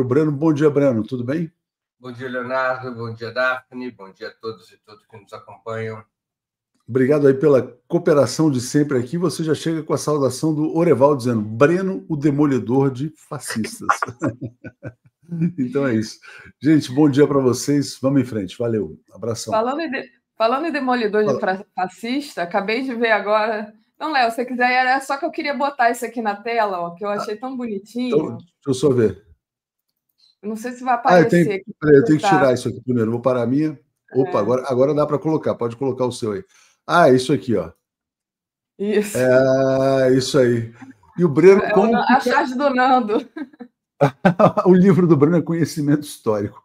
Breno. Bom dia, Breno. Tudo bem? Bom dia, Leonardo. Bom dia, Daphne. Bom dia a todos e todas que nos acompanham. Obrigado aí pela cooperação de sempre aqui. Você já chega com a saudação do Oreval dizendo Breno, o demolidor de fascistas. Então é isso. Gente, bom dia para vocês. Vamos em frente. Valeu. Abração. Falando em demolidor de fascista, acabei de ver agora. Não, Léo, se você quiser, era só que eu queria botar isso aqui na tela, ó, que eu achei tão bonitinho. Então, deixa eu só ver. Eu não sei se vai aparecer aqui. Eu tenho que tirar isso aqui primeiro. Vou parar a minha. Opa, agora dá para colocar. Pode colocar o seu aí. Ah, isso aqui, ó. Isso. Isso aí. E o Breno... A charge do Nando. O livro do Breno é conhecimento histórico.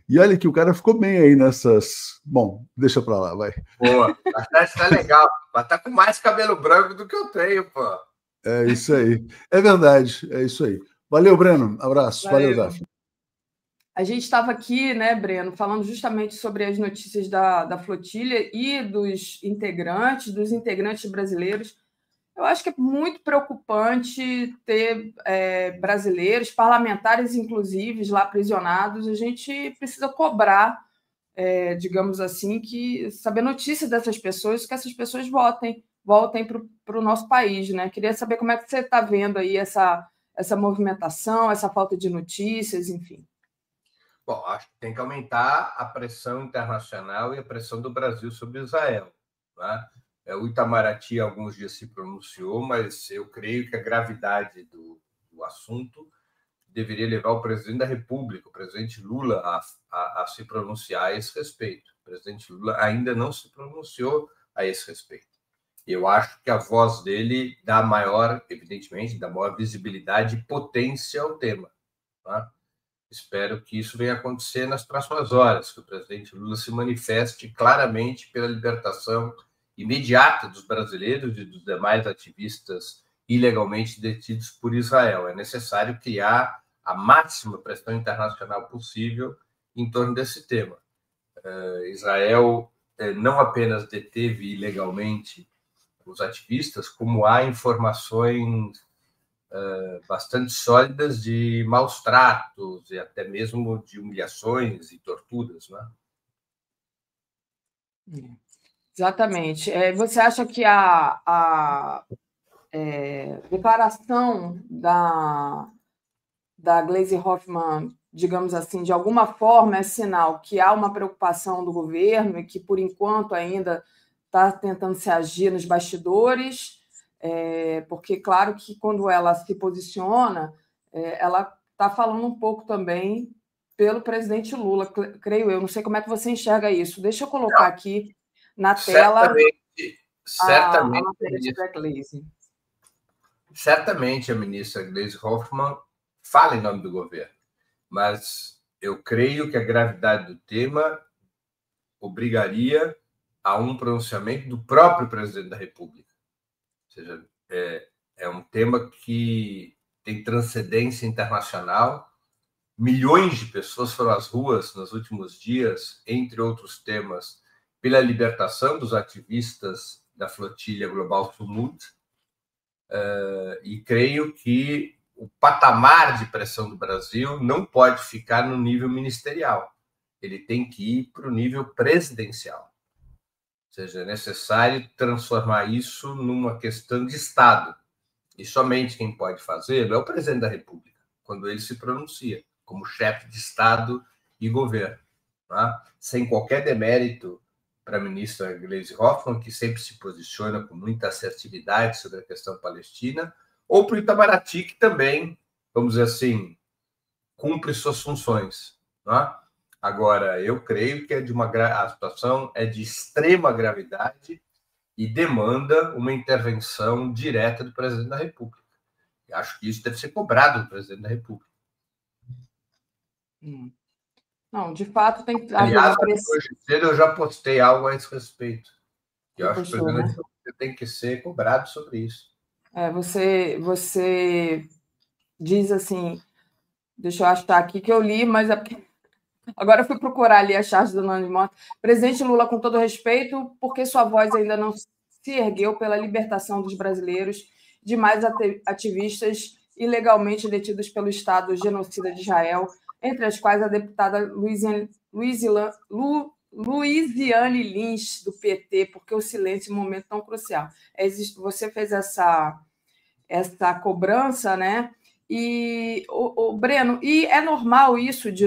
E olha que o cara ficou bem aí nessas... Bom, deixa pra lá, vai. Boa, a charge tá legal. Mas tá com mais cabelo branco do que eu tenho, pô. É isso aí. É verdade, é isso aí. Valeu, Breno. Abraço. Valeu, Daphne. A gente estava aqui, né, Breno, falando justamente sobre as notícias da flotilha e dos integrantes brasileiros. Eu acho que é muito preocupante ter brasileiros, parlamentares, inclusive, lá aprisionados. A gente precisa cobrar, digamos assim, saber notícia dessas pessoas, que essas pessoas voltem para o nosso país, né? Queria saber como é que você está vendo aí essa movimentação, essa falta de notícias, enfim. Bom, acho que tem que aumentar a pressão internacional e a pressão do Brasil sobre Israel, né? O Itamaraty há alguns dias se pronunciou, mas eu creio que a gravidade do assunto deveria levar o presidente da República, o presidente Lula, a se pronunciar a esse respeito. O presidente Lula ainda não se pronunciou a esse respeito. Eu acho que a voz dele dá maior visibilidade e potência ao tema, tá? Espero que isso venha acontecer nas próximas horas, que o presidente Lula se manifeste claramente pela libertação imediata dos brasileiros e dos demais ativistas ilegalmente detidos por Israel. É necessário criar a máxima pressão internacional possível em torno desse tema. Israel não apenas deteve ilegalmente os ativistas, como há informações bastante sólidas de maus tratos e até mesmo de humilhações e torturas, né? Exatamente. Você acha que a declaração da Gleisi Hoffmann, digamos assim, de alguma forma é sinal que há uma preocupação do governo e que, por enquanto, ainda está tentando se agir nos bastidores? Porque, claro, que quando ela se posiciona, ela está falando um pouco também pelo presidente Lula, creio eu. Não sei como é que você enxerga isso. Deixa eu colocar aqui na tela a matéria da Gleisi. Certamente a ministra Gleisi Hoffmann fala em nome do governo, mas eu creio que a gravidade do tema obrigaria a um pronunciamento do próprio presidente da República. Ou seja, é um tema que tem transcendência internacional. Milhões de pessoas foram às ruas nos últimos dias, entre outros temas, pela libertação dos ativistas da flotilha Global Sumud. E creio que o patamar de pressão do Brasil não pode ficar no nível ministerial. Ele tem que ir para o nível presidencial. Ou seja, é necessário transformar isso numa questão de Estado. E somente quem pode fazê-lo é o presidente da República, quando ele se pronuncia como chefe de Estado e governo, tá? Sem qualquer demérito para a ministra Gleisi Hoffmann, que sempre se posiciona com muita assertividade sobre a questão palestina, ou para o Itamaraty, que também, vamos dizer assim, cumpre suas funções, tá? Agora, eu creio que a situação é de extrema gravidade e demanda uma intervenção direta do presidente da República. Eu acho que isso deve ser cobrado do presidente da República. Não, de fato tem que haver uma pressão. Hoje cedo eu já postei algo a esse respeito. Eu acho que o presidente da República tem que ser cobrado sobre isso. Você diz assim, deixa eu achar aqui que eu li, mas agora eu fui procurar ali a charge do Nando Motta. Presidente Lula, com todo respeito, porque sua voz ainda não se ergueu pela libertação dos brasileiros, demais ativistas ilegalmente detidos pelo Estado genocida de Israel, entre as quais a deputada Luiziane Lins, do PT, porque o silêncio é um momento tão crucial. Você fez essa cobrança, né? E o Breno, e é normal isso de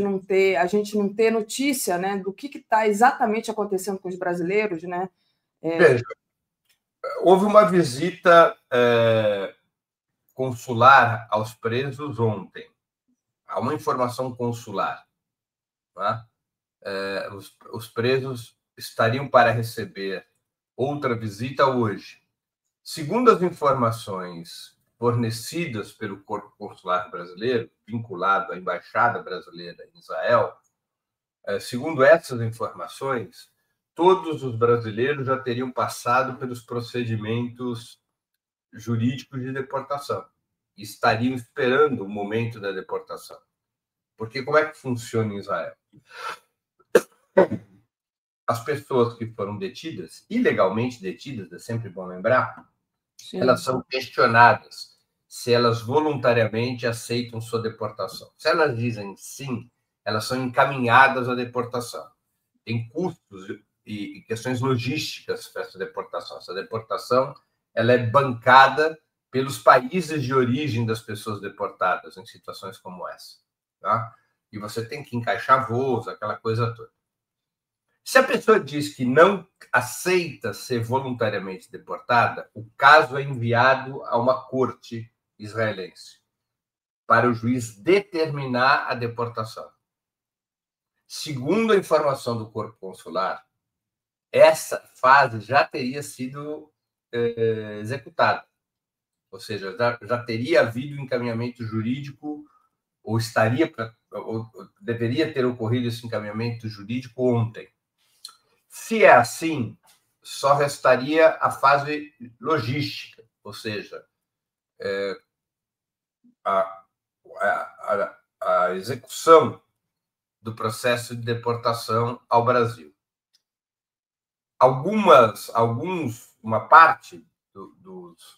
a gente não ter notícia, né, do que está exatamente acontecendo com os brasileiros, né? Veja, houve uma visita consular aos presos ontem. Há uma informação consular. Tá? Os presos estariam para receber outra visita hoje. Segundo as informações fornecidas pelo Corpo Consular Brasileiro, vinculado à Embaixada Brasileira em Israel, segundo essas informações, todos os brasileiros já teriam passado pelos procedimentos jurídicos de deportação e estariam esperando o momento da deportação. Porque como é que funciona em Israel? As pessoas que foram detidas, ilegalmente detidas, é sempre bom lembrar, sim, elas são questionadas se elas voluntariamente aceitam sua deportação. Se elas dizem sim, elas são encaminhadas à deportação. Tem custos e questões logísticas para essa deportação. Essa deportação ela é bancada pelos países de origem das pessoas deportadas em situações como essa. Tá? E você tem que encaixar voos, aquela coisa toda. Se a pessoa diz que não aceita ser voluntariamente deportada, o caso é enviado a uma corte israelense para o juiz determinar a deportação. Segundo a informação do Corpo Consular, essa fase já teria sido executada. Ou seja, já teria havido encaminhamento jurídico, ou deveria ter ocorrido esse encaminhamento jurídico ontem. Se é assim, só restaria a fase logística, ou seja, a execução do processo de deportação ao Brasil. Uma parte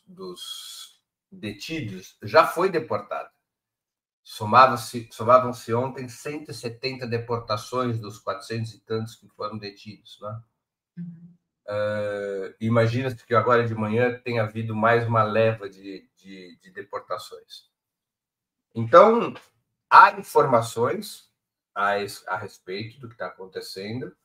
dos detidos já foi deportada. Somavam-se ontem 170 deportações dos 400 e tantos que foram detidos. Né? Imagina-se que agora de manhã tenha havido mais uma leva de deportações. Então, há informações a respeito do que está acontecendo.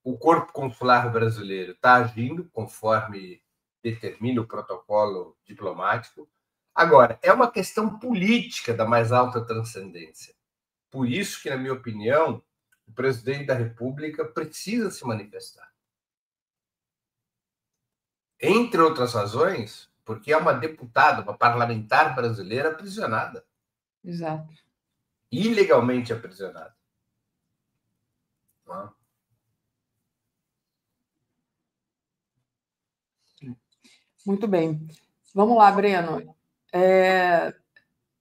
O Corpo Consular Brasileiro está agindo conforme determina o protocolo diplomático. Agora, é uma questão política da mais alta transcendência. Por isso que, na minha opinião, o presidente da República precisa se manifestar. Entre outras razões, porque é uma deputada, uma parlamentar brasileira aprisionada. Exato. Ilegalmente aprisionada. Muito bem. Vamos lá, Breno.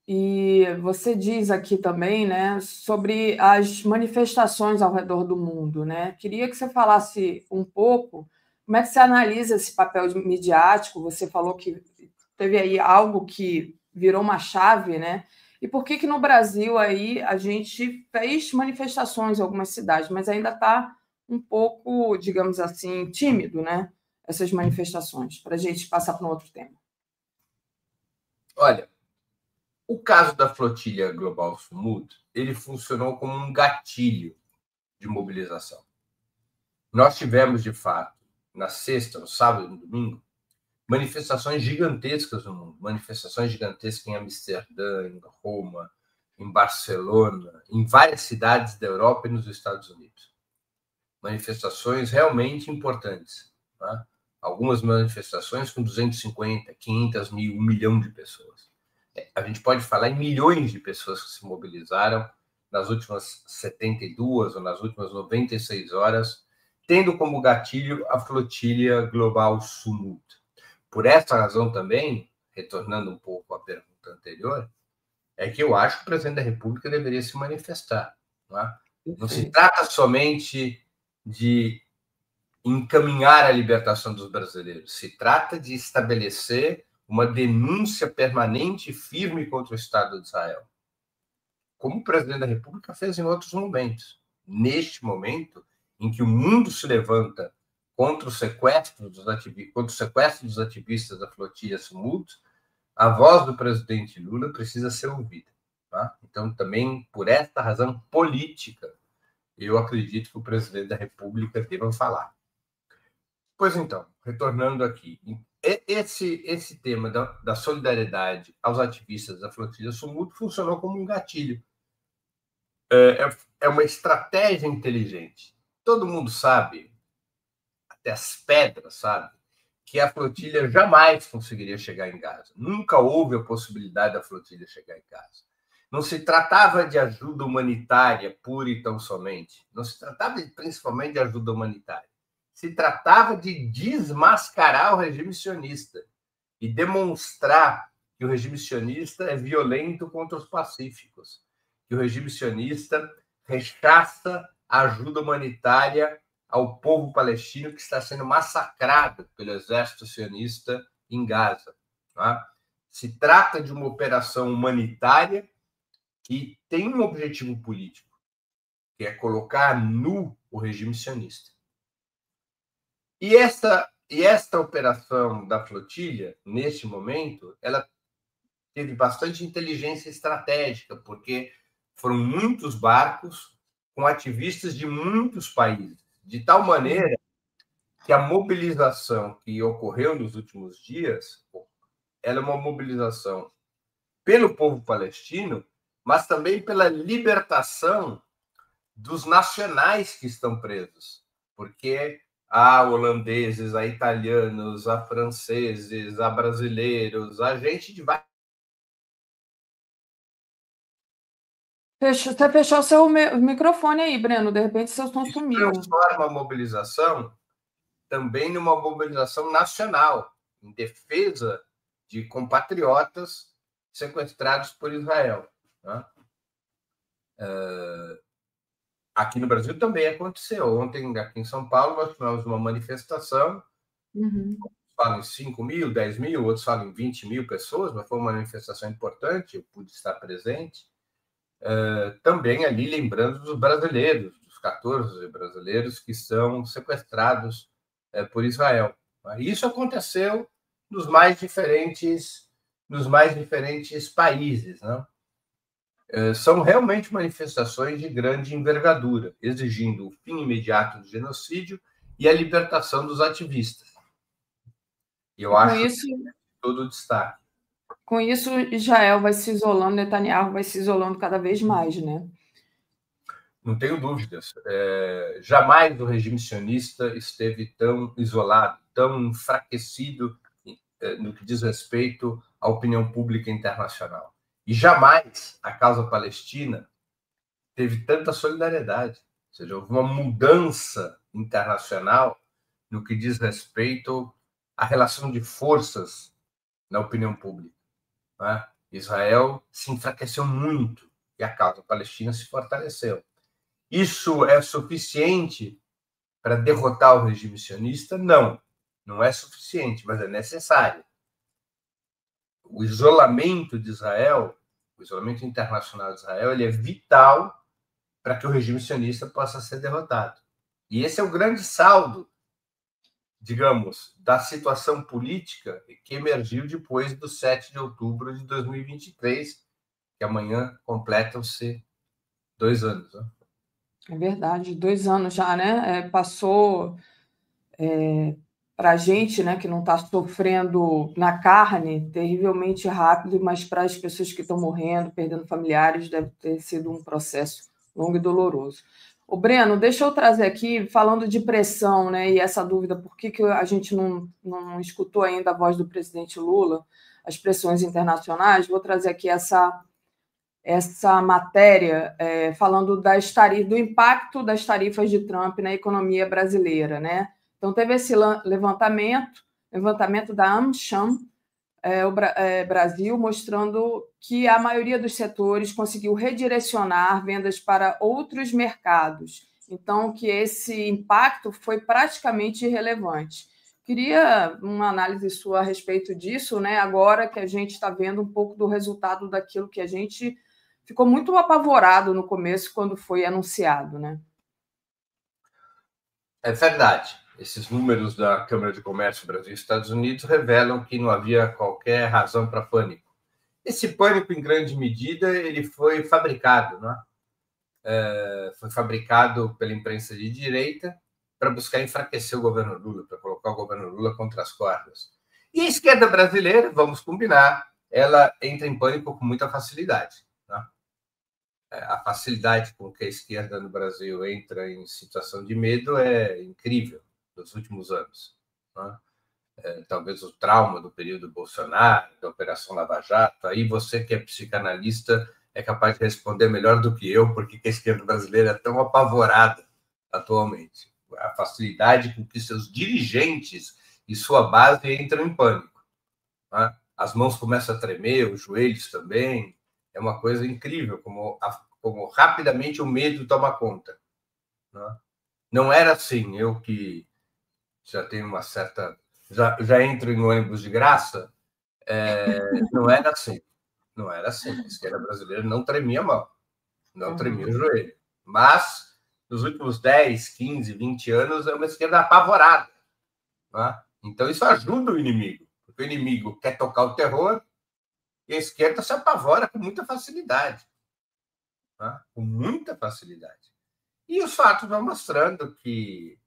E você diz aqui também, né, sobre as manifestações ao redor do mundo, né? Queria que você falasse um pouco como é que você analisa esse papel midiático. Você falou que teve aí algo que virou uma chave, né? E por que no Brasil aí a gente fez manifestações em algumas cidades, mas ainda está um pouco, digamos assim, tímido, né? Essas manifestações, para a gente passar para um outro tema. Olha, o caso da flotilha Global Sumud, ele funcionou como um gatilho de mobilização. Nós tivemos, de fato, na sexta, no sábado e no domingo, manifestações gigantescas no mundo, manifestações gigantescas em Amsterdã, em Roma, em Barcelona, em várias cidades da Europa e nos Estados Unidos. Manifestações realmente importantes. Tá? Algumas manifestações com 250, 500 mil, 1 milhão de pessoas. A gente pode falar em milhões de pessoas que se mobilizaram nas últimas 72 ou nas últimas 96 horas, tendo como gatilho a flotilha Global Sumud. Por essa razão também, retornando um pouco à pergunta anterior, é que eu acho que o presidente da República deveria se manifestar. Não é? Não se trata somente de encaminhar a libertação dos brasileiros, se trata de estabelecer uma denúncia permanente e firme contra o Estado de Israel, como o presidente da República fez em outros momentos. Neste momento em que o mundo se levanta contra o sequestro dos ativistas da flotilha Sumud, a voz do presidente Lula precisa ser ouvida. Tá? Então, também, por esta razão política, eu acredito que o presidente da República deva falar. Pois então, retornando aqui, esse tema da solidariedade aos ativistas da flotilha Sumud funcionou como um gatilho. É uma estratégia inteligente. Todo mundo sabe, até as pedras sabe, que a flotilha jamais conseguiria chegar em Gaza. Nunca houve a possibilidade da flotilha chegar em Gaza. Não se tratava de ajuda humanitária pura e tão somente. Não se tratava principalmente de ajuda humanitária. Se tratava de desmascarar o regime sionista e demonstrar que o regime sionista é violento contra os pacíficos, que o regime sionista rechaça a ajuda humanitária ao povo palestino que está sendo massacrado pelo exército sionista em Gaza. Tá? Se trata de uma operação humanitária que tem um objetivo político, que é colocar nu o regime sionista. E esta operação da flotilha, neste momento, ela teve bastante inteligência estratégica, porque foram muitos barcos com ativistas de muitos países, de tal maneira que a mobilização que ocorreu nos últimos dias, ela é uma mobilização pelo povo palestino, mas também pela libertação dos nacionais que estão presos, porque há holandeses, há italianos, há franceses, há brasileiros, há gente de vários. Você fechou o seu microfone aí, Breno, de repente seu som sumiu. Transforma a mobilização também numa mobilização nacional, em defesa de compatriotas sequestrados por Israel. Né? Aqui no Brasil também aconteceu. Ontem, aqui em São Paulo, nós tivemos uma manifestação. Falam em 5 mil, 10 mil, outros falam em 20 mil pessoas, mas foi uma manifestação importante, eu pude estar presente. Também ali lembrando dos brasileiros, dos 14 brasileiros que são sequestrados por Israel. Isso aconteceu nos mais diferentes países. Né? São realmente manifestações de grande envergadura, exigindo o fim imediato do genocídio e a libertação dos ativistas. E eu acho que todo o destaque. Com isso, Israel vai se isolando, Netanyahu vai se isolando cada vez mais, né? Não tenho dúvidas. Jamais o regime sionista esteve tão isolado, tão enfraquecido no que diz respeito à opinião pública internacional. E jamais a causa palestina teve tanta solidariedade. Ou seja, houve uma mudança internacional no que diz respeito à relação de forças na opinião pública. Né? Israel se enfraqueceu muito e a causa palestina se fortaleceu. Isso é suficiente para derrotar o regime sionista? Não, não é suficiente, mas é necessário. O isolamento de Israel, o isolamento internacional de Israel, ele é vital para que o regime sionista possa ser derrotado. E esse é o grande saldo, digamos, da situação política que emergiu depois do 7 de outubro de 2023, que amanhã completam-se 2 anos. Né? É verdade, 2 anos já, né? Passou para a gente, né, que não está sofrendo na carne, terrivelmente rápido, mas para as pessoas que estão morrendo, perdendo familiares, deve ter sido um processo longo e doloroso. O Breno, deixa eu trazer aqui, falando de pressão, né, e essa dúvida, por que a gente não escutou ainda a voz do presidente Lula, as pressões internacionais, vou trazer aqui essa matéria falando do impacto das tarifas de Trump na economia brasileira, né? Então, teve esse levantamento da AmCham Brasil, mostrando que a maioria dos setores conseguiu redirecionar vendas para outros mercados. Então, que esse impacto foi praticamente irrelevante. Queria uma análise sua a respeito disso, né? Agora que a gente está vendo um pouco do resultado daquilo que a gente ficou muito apavorado no começo quando foi anunciado, né? É verdade. Esses números da Câmara de Comércio Brasil e Estados Unidos revelam que não havia qualquer razão para pânico. Esse pânico, em grande medida, ele foi fabricado, né? Foi fabricado pela imprensa de direita para buscar enfraquecer o governo Lula, para colocar o governo Lula contra as cordas. E a esquerda brasileira, vamos combinar, ela entra em pânico com muita facilidade, né? A facilidade com que a esquerda no Brasil entra em situação de medo é incrível nos últimos anos, né? Talvez o trauma do período Bolsonaro, da Operação Lava Jato. Aí você que é psicanalista é capaz de responder melhor do que eu, porque a esquerda brasileira é tão apavorada atualmente. A facilidade com que seus dirigentes e sua base entram em pânico, né? As mãos começam a tremer, os joelhos também. É uma coisa incrível como rapidamente o medo toma conta, né? Não era assim. Eu que já tenho uma certa... Já entro em ônibus de graça, não era assim. Não era assim. A esquerda brasileira não tremia a mão, não tremia o joelho. Mas, nos últimos 10, 15, 20 anos, é uma esquerda apavorada, né? Então, isso ajuda o inimigo, porque o inimigo quer tocar o terror e a esquerda se apavora com muita facilidade, né? Com muita facilidade. E os fatos vão mostrando que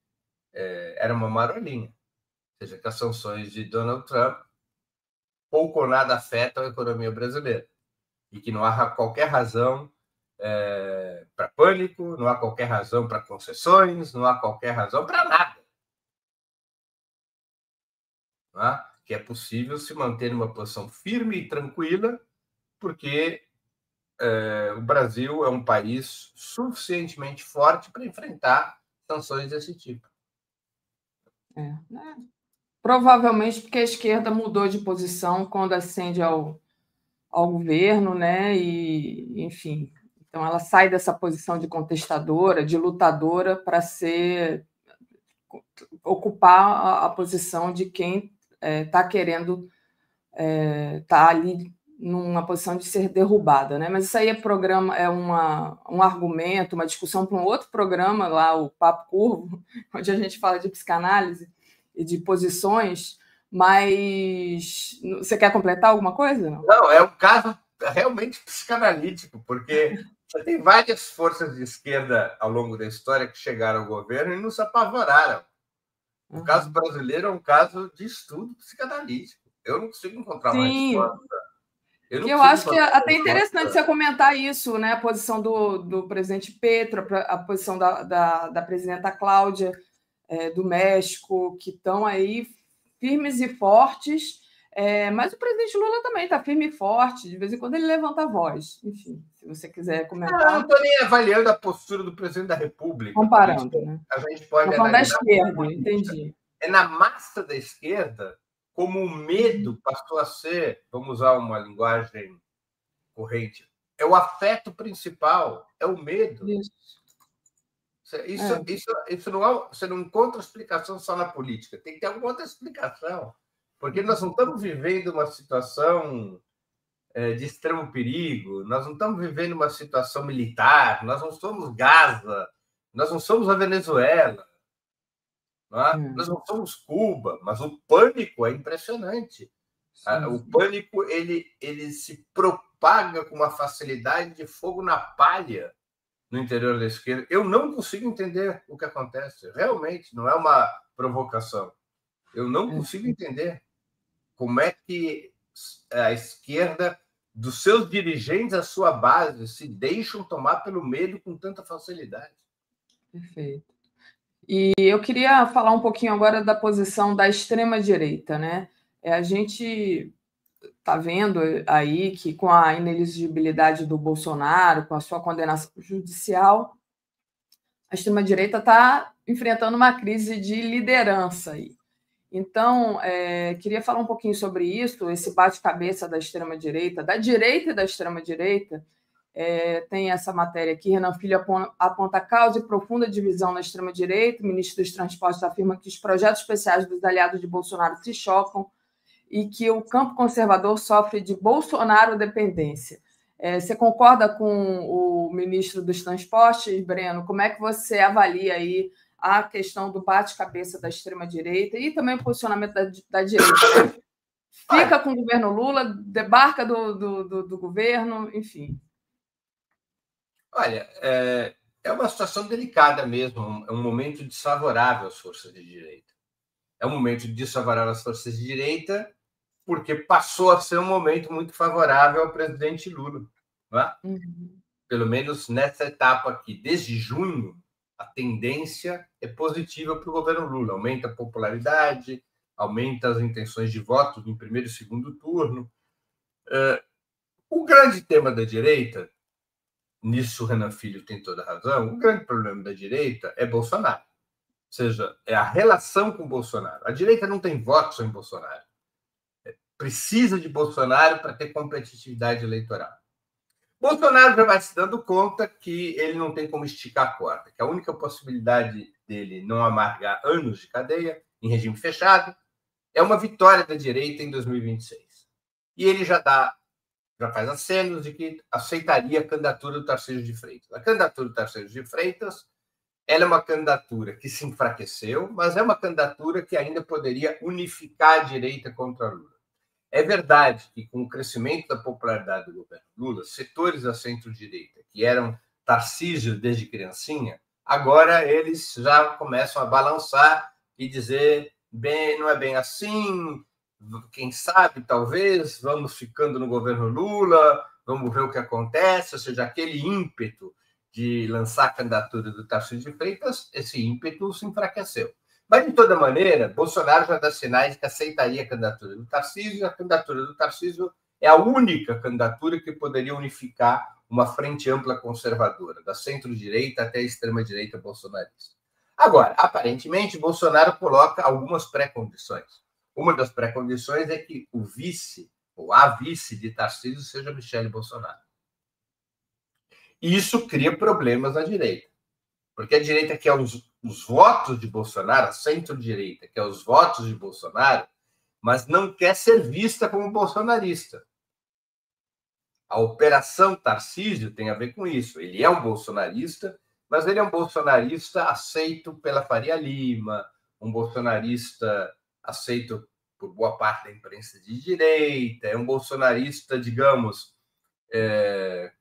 era uma marolinha. Ou seja, que as sanções de Donald Trump pouco ou nada afetam a economia brasileira e que não há qualquer razão para pânico, não há qualquer razão para concessões, não há qualquer razão para nada, né? Que é possível se manter numa posição firme e tranquila, porque o Brasil é um país suficientemente forte para enfrentar sanções desse tipo. Provavelmente porque a esquerda mudou de posição quando ascende ao governo, né? E, enfim, então ela sai dessa posição de contestadora, de lutadora, para ocupar a posição de quem está querendo estar ali numa posição de ser derrubada, né? Mas isso aí é um argumento, uma discussão para um outro programa lá, o Papo Curvo, onde a gente fala de psicanálise e de posições. Mas você quer completar alguma coisa? Não, é um caso realmente psicanalítico, porque você tem várias forças de esquerda ao longo da história que chegaram ao governo e não se apavoraram. O caso brasileiro é um caso de estudo psicanalítico. Eu não consigo encontrar uma resposta. Eu acho que é até interessante você comentar isso, né? A posição do presidente Petro, a posição da presidenta Cláudia do México, que estão aí firmes e fortes, mas o presidente Lula também está firme e forte, de vez em quando ele levanta a voz. Enfim, se você quiser comentar. Eu não estou nem avaliando a postura do presidente da República. Comparando, né? A gente pode analisar da esquerda, entendi. É na massa da esquerda como o medo passou a ser, vamos usar uma linguagem corrente, é o afeto principal, é o medo. Isso não é, você não encontra explicação só na política, tem que ter alguma outra explicação, porque nós não estamos vivendo uma situação de extremo perigo, nós não estamos vivendo uma situação militar, nós não somos Gaza, nós não somos a Venezuela, não é? Nós não somos Cuba, mas o pânico é impressionante. O pânico ele se propaga com uma facilidade de fogo na palha no interior da esquerda. Eu não consigo entender o que acontece. Realmente, não é uma provocação. Eu não consigo entender como é que a esquerda, dos seus dirigentes, a sua base, se deixam tomar pelo medo com tanta facilidade. Perfeito. E eu queria falar um pouquinho agora da posição da extrema-direita, né? A gente está vendo aí que, com a inelegibilidade do Bolsonaro, com a sua condenação judicial, a extrema-direita está enfrentando uma crise de liderança aí. Então, queria falar um pouquinho sobre isso, esse bate-cabeça da extrema-direita, da direita e da extrema-direita, Tem essa matéria aqui, Renan Filho aponta causa e profunda divisão na extrema-direita, o ministro dos Transportes afirma que os projetos especiais dos aliados de Bolsonaro se chocam e que o campo conservador sofre de Bolsonaro-dependência. Você concorda com o ministro dos Transportes, Breno? Como é que você avalia aí a questão do bate-cabeça da extrema-direita e também o posicionamento da direita, né? Fica com o governo Lula, debarca do governo, enfim. Olha, é uma situação delicada mesmo, é um momento desfavorável às forças de direita. É um momento desfavorável às forças de direita porque passou a ser um momento muito favorável ao presidente Lula. Não é? Pelo menos nessa etapa aqui, desde junho, a tendência é positiva para o governo Lula. Aumenta a popularidade, aumenta as intenções de voto no primeiro e segundo turno. O grande tema da direita, nisso o Renan Filho tem toda a razão, o grande problema da direita é Bolsonaro. Ou seja, é a relação com Bolsonaro. A direita não tem votos em Bolsonaro. Precisa de Bolsonaro para ter competitividade eleitoral. Bolsonaro já vai se dando conta que ele não tem como esticar a corda, que a única possibilidade dele não amargar anos de cadeia em regime fechado é uma vitória da direita em 2026. E ele já faz acenos de que aceitaria a candidatura do Tarcísio de Freitas. A candidatura do Tarcísio de Freitas ela é uma candidatura que se enfraqueceu, mas é uma candidatura que ainda poderia unificar a direita contra Lula. É verdade que, com o crescimento da popularidade do governo Lula, setores da centro-direita, que eram Tarcísio desde criancinha, agora eles já começam a balançar e dizer, bem, não é bem assim, quem sabe, talvez, vamos ficando no governo Lula, vamos ver o que acontece, ou seja, aquele ímpeto de lançar a candidatura do Tarcísio de Freitas, esse ímpeto se enfraqueceu. Mas, de toda maneira, Bolsonaro já dá sinais de que aceitaria a candidatura do Tarcísio, e a candidatura do Tarcísio é a única candidatura que poderia unificar uma frente ampla conservadora, da centro-direita até a extrema-direita bolsonarista. Agora, aparentemente, Bolsonaro coloca algumas pré-condições. Uma das pré-condições é que o vice, ou a vice de Tarcísio, seja Michele Bolsonaro. Isso cria problemas na direita, porque a direita quer os votos de Bolsonaro, a centro-direita quer os votos de Bolsonaro, mas não quer ser vista como bolsonarista. A Operação Tarcísio tem a ver com isso. Ele é um bolsonarista, mas ele é um bolsonarista aceito pela Faria Lima, um bolsonarista aceito por boa parte da imprensa de direita, é um bolsonarista, digamos,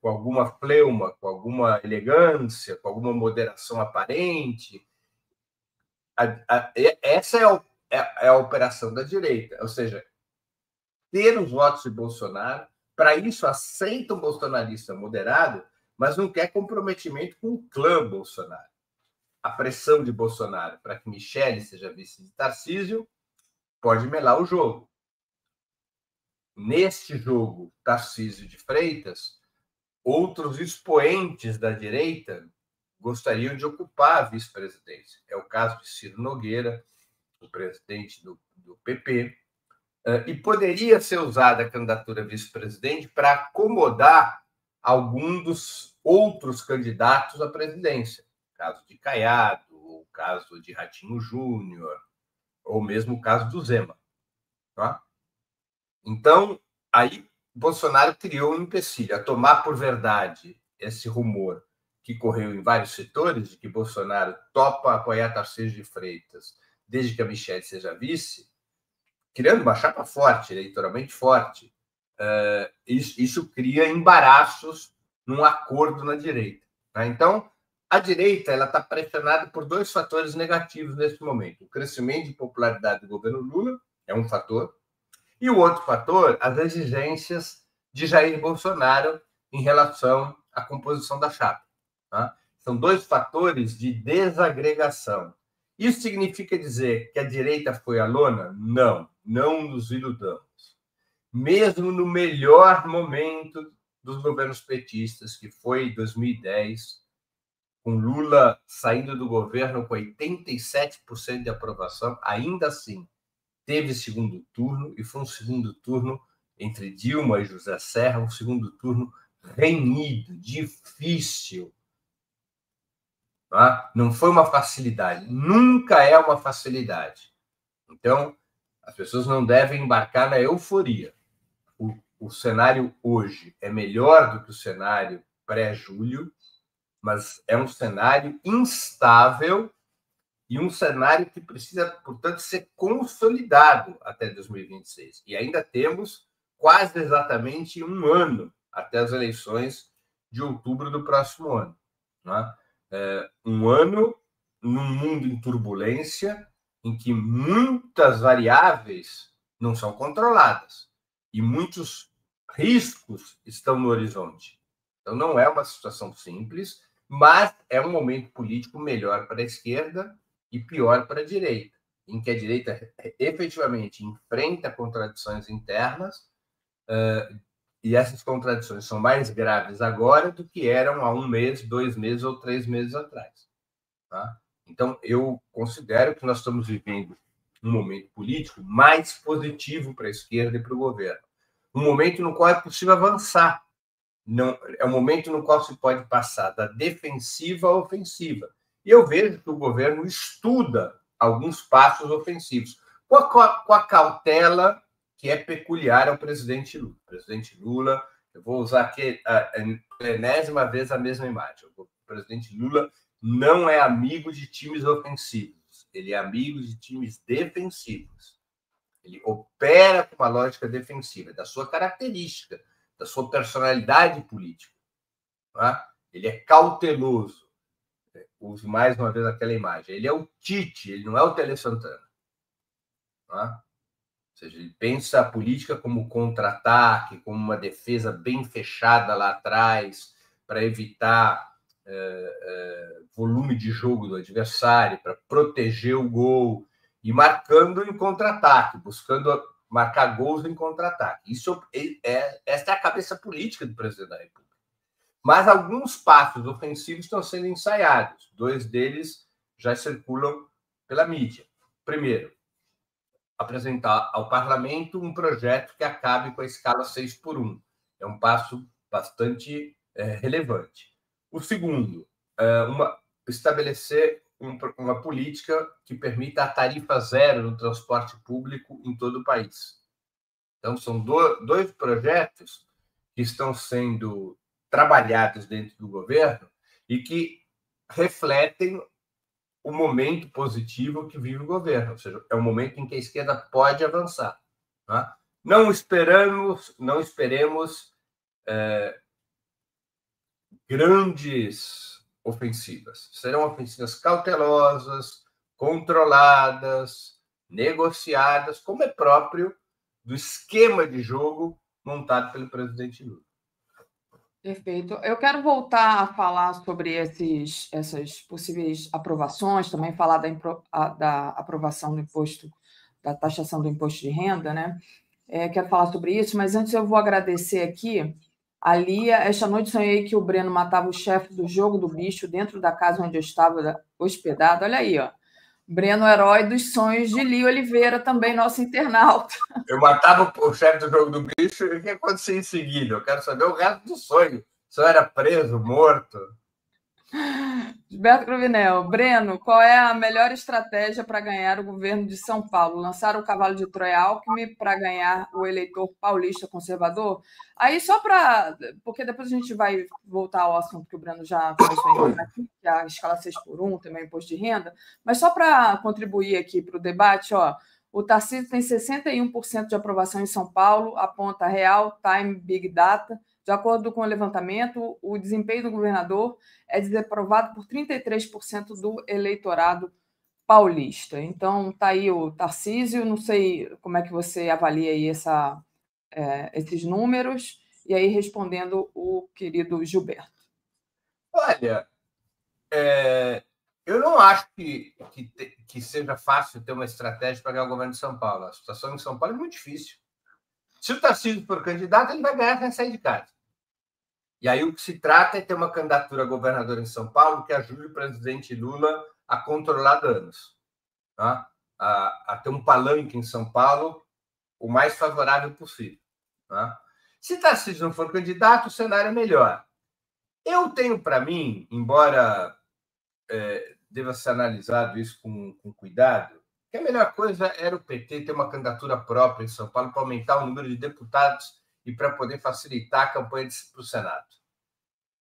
com alguma fleuma, com alguma elegância, com alguma moderação aparente. Essa é a operação da direita, ou seja, ter os votos de Bolsonaro, para isso aceita um bolsonarista moderado, mas não quer comprometimento com o clã Bolsonaro. A pressão de Bolsonaro para que Michele seja vice de Tarcísio pode melar o jogo. Neste jogo, Tarcísio de Freitas, outros expoentes da direita gostariam de ocupar a vice-presidência. É o caso de Ciro Nogueira, o presidente do PP, e poderia ser usada a candidatura a vice-presidente para acomodar algum dos outros candidatos à presidência. O caso de Caiado, o caso de Ratinho Júnior, ou mesmo o caso do Zema. Tá? Então, aí Bolsonaro criou um empecilho a tomar por verdade esse rumor que correu em vários setores de que Bolsonaro topa apoiar Tarcísio de Freitas desde que a Michele seja vice, criando uma chapa forte, eleitoralmente forte. Isso cria embaraços num acordo na direita. Tá? Então, a direita está pressionada por dois fatores negativos nesse momento. O crescimento de popularidade do governo Lula é um fator, e o outro fator, as exigências de Jair Bolsonaro em relação à composição da chapa. Tá? São dois fatores de desagregação. Isso significa dizer que a direita foi à lona? Não, não nos iludamos. Mesmo no melhor momento dos governos petistas, que foi 2010, com Lula saindo do governo com 87% de aprovação, ainda assim teve segundo turno, e foi um segundo turno entre Dilma e José Serra, um segundo turno renhido, difícil. Tá? Não foi uma facilidade, nunca é uma facilidade. Então, as pessoas não devem embarcar na euforia. O cenário hoje é melhor do que o cenário pré-julho, mas é um cenário instável e um cenário que precisa, portanto, ser consolidado até 2026. E ainda temos quase exatamente um ano até as eleições de outubro do próximo ano. Né? Um ano num mundo em turbulência, em que muitas variáveis não são controladas e muitos riscos estão no horizonte. Então, não é uma situação simples, mas é um momento político melhor para a esquerda e pior para a direita, em que a direita efetivamente enfrenta contradições internas, e essas contradições são mais graves agora do que eram há 1 mês, 2 meses ou 3 meses atrás. Tá? Então, eu considero que nós estamos vivendo um momento político mais positivo para a esquerda e para o governo. Um momento no qual é possível avançar. Não, é um momento no qual se pode passar da defensiva à ofensiva. E eu vejo que o governo estuda alguns passos ofensivos, com a cautela que é peculiar ao presidente Lula. O presidente Lula, eu vou usar aqui a enésima vez a mesma imagem. O presidente Lula não é amigo de times ofensivos, ele é amigo de times defensivos. Ele opera com uma lógica defensiva, da sua característica, da sua personalidade política. Tá? Ele é cauteloso. Uso mais uma vez aquela imagem. Ele é o Tite, ele não é o Tele Santana. Tá? Ou seja, ele pensa a política como contra-ataque, como uma defesa bem fechada lá atrás, para evitar volume de jogo do adversário, para proteger o gol, e marcando em contra-ataque, buscando marcar gols em contra-ataque. Essa é a cabeça política do presidente da República. Mas alguns passos ofensivos estão sendo ensaiados. 2 deles já circulam pela mídia. Primeiro, apresentar ao parlamento um projeto que acabe com a escala 6x1. É um passo bastante relevante. O segundo, estabelecer uma política que permita a tarifa zero no transporte público em todo o país. Então, são 2 projetos que estão sendo trabalhados dentro do governo e que refletem o momento positivo que vive o governo, ou seja, é um momento em que a esquerda pode avançar. Tá? Não esperemos grandes ofensivas. Serão ofensivas cautelosas, controladas, negociadas, como é próprio do esquema de jogo montado pelo presidente Lula. Perfeito. Eu quero voltar a falar sobre essas possíveis aprovações, também falar da aprovação do imposto, da taxação do imposto de renda, né? Quero falar sobre isso, mas antes eu vou agradecer aqui a Lia. Esta noite sonhei que o Breno matava o chefe do jogo do bicho dentro da casa onde eu estava hospedado. Olha aí, ó. Breno, herói dos sonhos de Lia Oliveira, também nosso internauta. Eu matava o chefe do jogo do bicho, e o que aconteceu em seguida? Eu quero saber o resto do sonho. Se eu era preso, morto. Gilberto Cruvinel. Breno, qual é a melhor estratégia para ganhar o governo de São Paulo? Lançar o cavalo de Troia Alckmin para ganhar o eleitor paulista conservador? Aí, só para... Porque depois a gente vai voltar ao assunto que o Breno já começou a entrar aqui, que é a escala 6x1, também o imposto de renda. Mas só para contribuir aqui para o debate, ó, o Tarcísio tem 61% de aprovação em São Paulo, aponta Real Time Big Data. De acordo com o levantamento, o desempenho do governador é desaprovado por 33% do eleitorado paulista. Então, está aí o Tarcísio. Não sei como é que você avalia aí esses números. E aí, respondendo o querido Gilberto. Olha, eu não acho que seja fácil ter uma estratégia para ganhar o governo de São Paulo. A situação em São Paulo é muito difícil. Se o Tarcísio for candidato, ele vai ganhar sem sair de casa. E aí o que se trata é ter uma candidatura a governador em São Paulo que ajude o presidente Lula a controlar danos. Tá? A ter um palanque em São Paulo o mais favorável possível. Tá? Se Tarcísio não for candidato, o cenário é melhor. Eu tenho para mim, embora deva ser analisado isso com cuidado, que a melhor coisa era o PT ter uma candidatura própria em São Paulo para aumentar o número de deputados e para poder facilitar a campanha para o Senado.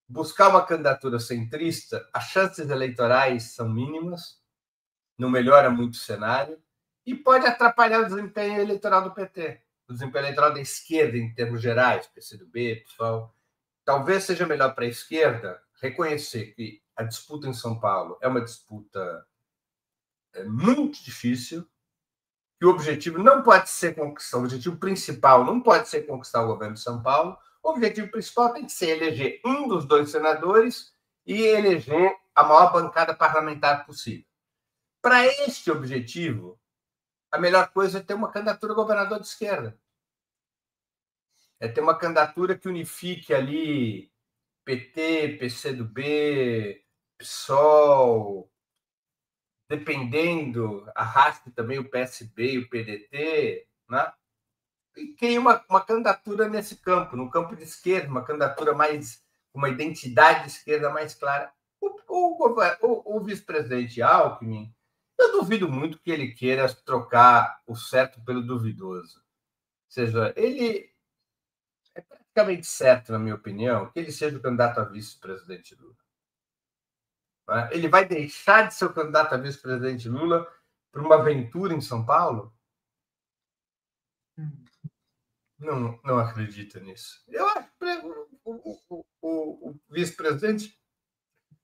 Buscar uma candidatura centrista, as chances eleitorais são mínimas, não melhora muito o cenário e pode atrapalhar o desempenho eleitoral do PT, o desempenho eleitoral da esquerda em termos gerais, PCdoB, PSOL. Talvez seja melhor para a esquerda reconhecer que a disputa em São Paulo é uma disputa muito difícil, que o objetivo não pode ser conquistar, o objetivo principal não pode ser conquistar o governo de São Paulo, o objetivo principal tem que ser eleger um dos 2 senadores e eleger a maior bancada parlamentar possível. Para este objetivo, a melhor coisa é ter uma candidatura a governador de esquerda. É ter uma candidatura que unifique ali PT, PCdoB, PSOL, dependendo, arraste também o PSB e o PDT, né? E cria uma candidatura nesse campo, no campo de esquerda, uma candidatura mais, uma identidade de esquerda mais clara. O vice-presidente Alckmin, eu duvido muito que ele queira trocar o certo pelo duvidoso. Ou seja, ele é praticamente certo, na minha opinião, que ele seja o candidato a vice-presidente Lula. Ele vai deixar de ser o candidato a vice-presidente Lula para uma aventura em São Paulo? Não acredito nisso. Eu acho que o vice-presidente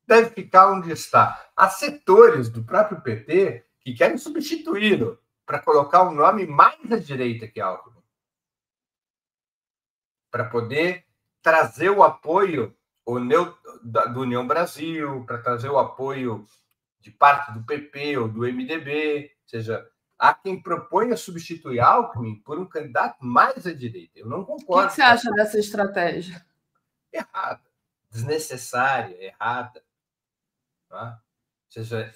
deve ficar onde está. Há setores do próprio PT que querem substituí-lo para colocar um nome mais à direita que Alckmin, para poder trazer o apoio do União Brasil, para trazer o apoio de parte do PP ou do MDB, ou seja, há quem proponha substituir Alckmin por um candidato mais à direita. Eu não concordo. O que você acha dessa estratégia? Errada, desnecessária, errada. Tá? Ou seja,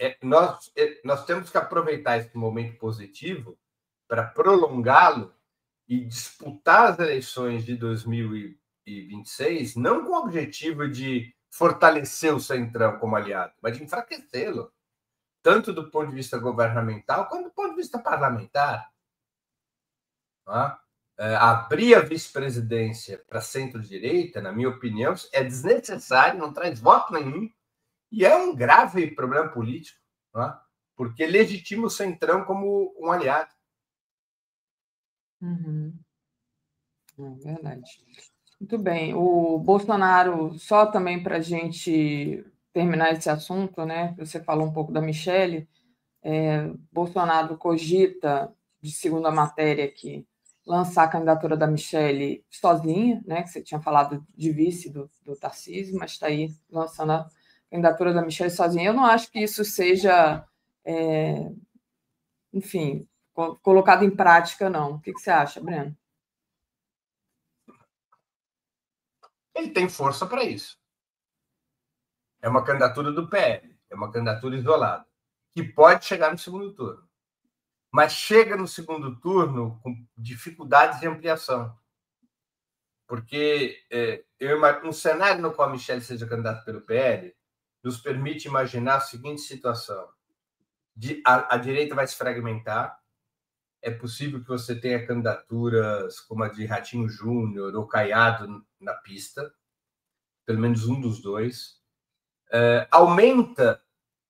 nós temos que aproveitar esse momento positivo para prolongá-lo e disputar as eleições de 2026, não com o objetivo de fortalecer o Centrão como aliado, mas de enfraquecê-lo, tanto do ponto de vista governamental quanto do ponto de vista parlamentar. Tá? Abrir a vice-presidência para centro-direita, na minha opinião, é desnecessário, não traz voto nenhum, e é um grave problema político, tá? Porque legitima o Centrão como um aliado. É verdade. Muito bem. O Bolsonaro, só também para a gente terminar esse assunto, né? Você falou um pouco da Michelle. Bolsonaro cogita, de segunda matéria aqui, lançar a candidatura da Michelle sozinha, né? Que você tinha falado de vice do Tarcísio, mas está aí lançando a candidatura da Michelle sozinha. Eu não acho que isso seja, enfim, colocado em prática, não. O que você acha, Breno? Ele tem força para isso. É uma candidatura do PL, é uma candidatura isolada, que pode chegar no segundo turno. Mas chega no segundo turno com dificuldades de ampliação. Porque um cenário no qual a Michelle seja candidata pelo PL nos permite imaginar a seguinte situação. A direita vai se fragmentar, é possível que você tenha candidaturas como a de Ratinho Júnior ou Caiado na pista, pelo menos um dos dois. Aumenta,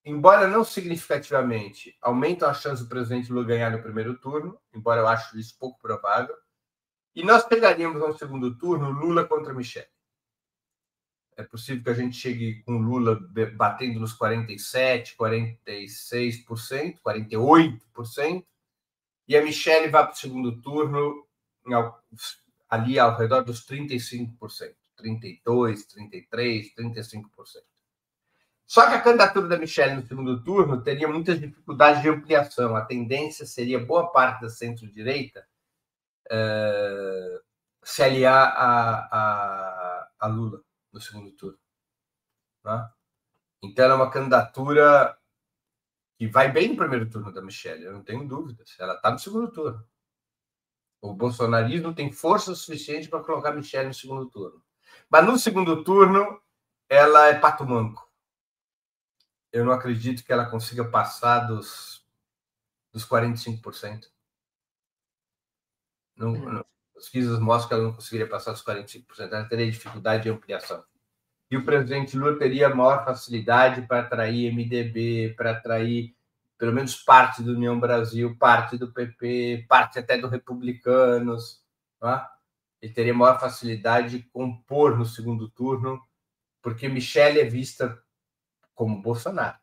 embora não significativamente, aumenta a chance do presidente Lula ganhar no primeiro turno, embora eu acho isso pouco provável, e nós pegaríamos no segundo turno Lula contra Michelle. É possível que a gente chegue com Lula batendo nos 47%, 46%, 48%, e a Michelle vai para o segundo turno ali ao redor dos 35%, 32%, 33%, 35%. Só que a candidatura da Michelle no segundo turno teria muitas dificuldades de ampliação. A tendência seria boa parte da centro-direita se aliar a Lula no segundo turno. Né? Então, ela é uma candidatura que vai bem no primeiro turno da Michelle, eu não tenho dúvidas. Ela está no segundo turno. O bolsonarismo tem força suficiente para colocar Michelle no segundo turno. Mas no segundo turno, ela é pato manco. Eu não acredito que ela consiga passar dos 45%. As pesquisas mostram que ela não conseguiria passar dos 45%. Ela teria dificuldade de ampliação. E o presidente Lula teria maior facilidade para atrair MDB, para atrair pelo menos parte do União Brasil, parte do PP, parte até do Republicanos. Tá? Ele teria maior facilidade de compor no segundo turno, porque Michelle é vista como Bolsonaro.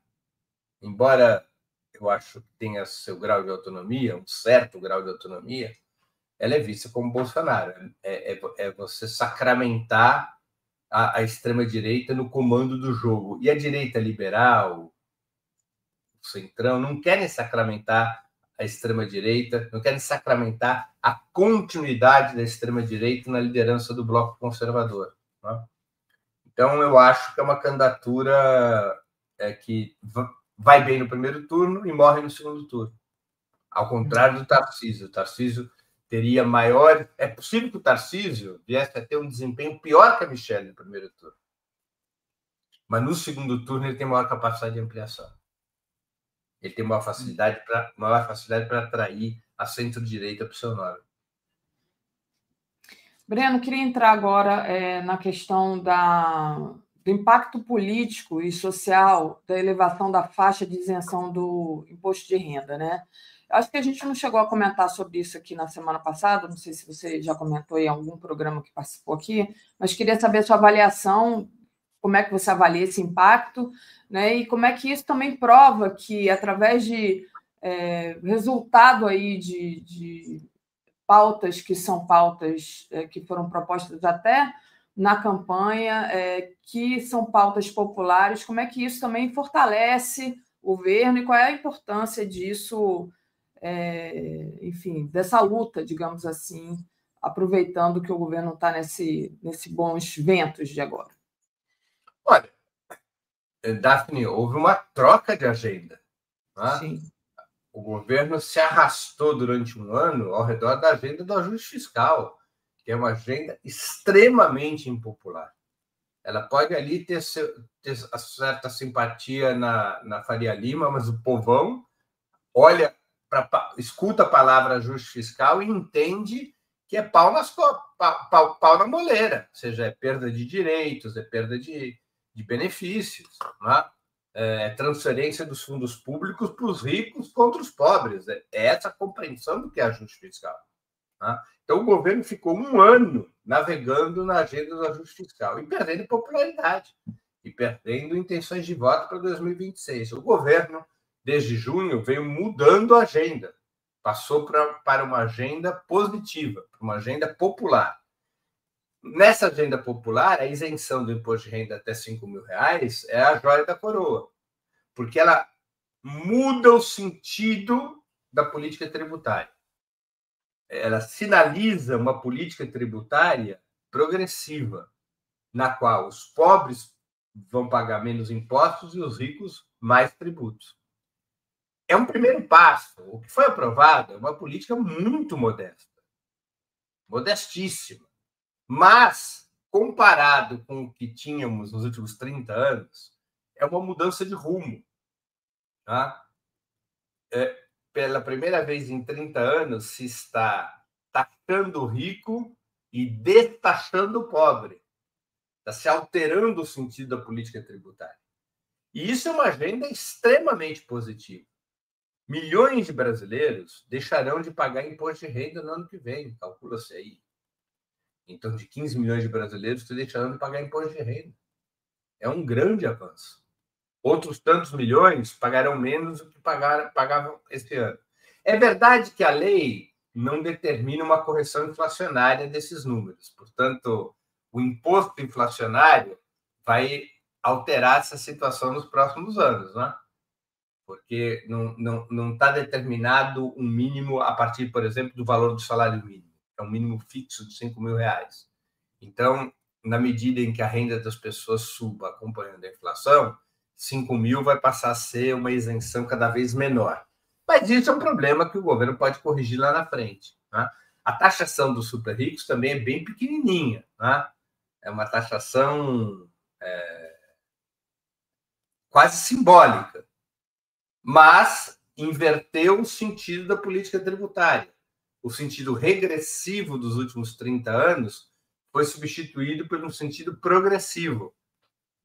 Embora eu acho que tenha seu grau de autonomia, um certo grau de autonomia, ela é vista como Bolsonaro. É você sacramentar a extrema-direita no comando do jogo. E a direita liberal, o centrão, não querem sacramentar a extrema-direita, não querem sacramentar a continuidade da extrema-direita na liderança do bloco conservador. Né? Então, eu acho que é uma candidatura que vai bem no primeiro turno e morre no segundo turno. Ao contrário do Tarcísio. O Tarcísio teria maior... É possível que o Tarcísio viesse a ter um desempenho pior que a Michelle no primeiro turno. Mas no segundo turno ele tem maior capacidade de ampliação. Ele tem maior facilidade para atrair a centro-direita para o seu nome. Breno, queria entrar agora na questão do impacto político e social da elevação da faixa de isenção do imposto de renda, né? Acho que a gente não chegou a comentar sobre isso aqui na semana passada, não sei se você já comentou em algum programa que participou aqui, mas queria saber a sua avaliação, como é que você avalia esse impacto, né? E como é que isso também prova que, através de resultado aí de pautas que são pautas que foram propostas até na campanha, que são pautas populares, como é que isso também fortalece o governo e qual é a importância disso, enfim, dessa luta, digamos assim, aproveitando que o governo está nesse bons ventos de agora. Olha, Daphne, houve uma troca de agenda. Né? Sim. O governo se arrastou durante um ano ao redor da agenda do ajuste fiscal, que é uma agenda extremamente impopular. Ela pode ali ter certa simpatia na Faria Lima, mas o povão escuta a palavra ajuste fiscal e entende que é pau na moleira, ou seja, é perda de direitos, é perda de benefícios, né? É transferência dos fundos públicos para os ricos contra os pobres. É essa a compreensão do que é ajuste fiscal. Né? Então, o governo ficou um ano navegando na agenda do ajuste fiscal e perdendo popularidade e perdendo intenções de voto para 2026. O governo, desde junho, veio mudando a agenda. Passou para uma agenda positiva, para uma agenda popular. Nessa agenda popular, a isenção do imposto de renda até R$5.000 é a joia da coroa, porque ela muda o sentido da política tributária. Ela sinaliza uma política tributária progressiva, na qual os pobres vão pagar menos impostos e os ricos mais tributos. É um primeiro passo. O que foi aprovado é uma política muito modesta, modestíssima. Mas, comparado com o que tínhamos nos últimos 30 anos, é uma mudança de rumo. Tá? Pela primeira vez em 30 anos, se está taxando o rico e destaxando o pobre. Está se alterando o sentido da política tributária. E isso é uma agenda extremamente positiva. Milhões de brasileiros deixarão de pagar imposto de renda no ano que vem, calcula-se aí. Então, de 15 milhões de brasileiros que deixarão de pagar imposto de renda. É um grande avanço. Outros tantos milhões pagarão menos do que pagavam este ano. É verdade que a lei não determina uma correção inflacionária desses números. Portanto, o imposto inflacionário vai alterar essa situação nos próximos anos, né? Porque não está determinado um mínimo a partir, por exemplo, do valor do salário mínimo. É um mínimo fixo de R$5.000. Então, na medida em que a renda das pessoas suba acompanhando a inflação, R$5.000 vai passar a ser uma isenção cada vez menor. Mas isso é um problema que o governo pode corrigir lá na frente. Né? A taxação dos super ricos também é bem pequenininha, né? É uma taxação quase simbólica, mas inverteu o sentido da política tributária. O sentido regressivo dos últimos 30 anos foi substituído por um sentido progressivo.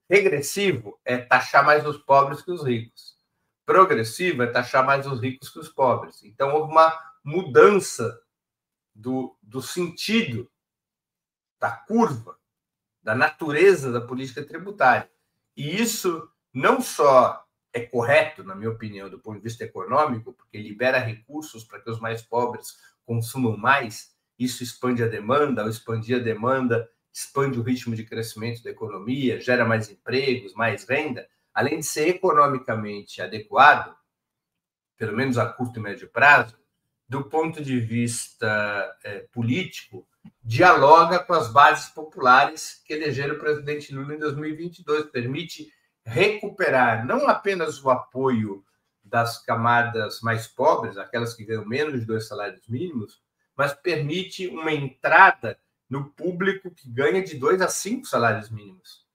Regressivo é taxar mais os pobres que os ricos. Progressivo é taxar mais os ricos que os pobres. Então, houve uma mudança do sentido, da curva, da natureza da política tributária. E isso não só é correto, na minha opinião, do ponto de vista econômico, porque libera recursos para que os mais pobres consumam mais, isso expande a demanda, ao expandir a demanda, expande o ritmo de crescimento da economia, gera mais empregos, mais renda, além de ser economicamente adequado, pelo menos a curto e médio prazo, do ponto de vista político, dialoga com as bases populares que elegeram o presidente Lula em 2022, permite recuperar não apenas o apoio das camadas mais pobres, aquelas que ganham menos de 2 salários mínimos, mas permite uma entrada no público que ganha de 2 a 5 salários mínimos,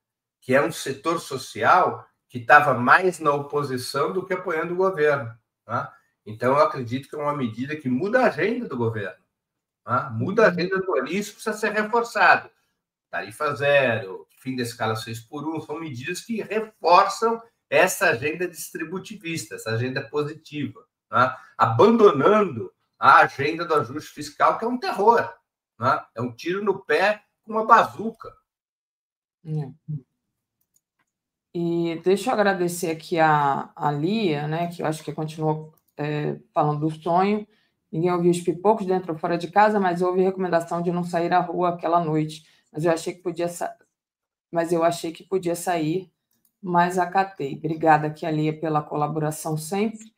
que é um setor social que estava mais na oposição do que apoiando o governo. Tá? Então, eu acredito que é uma medida que muda a agenda do governo. Tá? Muda a agenda do governo. Isso precisa ser reforçado. Tarifa zero, fim da escala 6x1, são medidas que reforçam essa agenda distributivista, essa agenda positiva, tá? Abandonando a agenda do ajuste fiscal, que é um terror. Tá? É um tiro no pé com uma bazuca. E deixa eu agradecer aqui a Lia, né, que eu acho que continuou falando do sonho. Ninguém ouviu os pipocos dentro ou fora de casa, mas houve recomendação de não sair à rua aquela noite. Mas eu achei que podia sair, mas acatei. Obrigada aqui, Lia, pela colaboração sempre.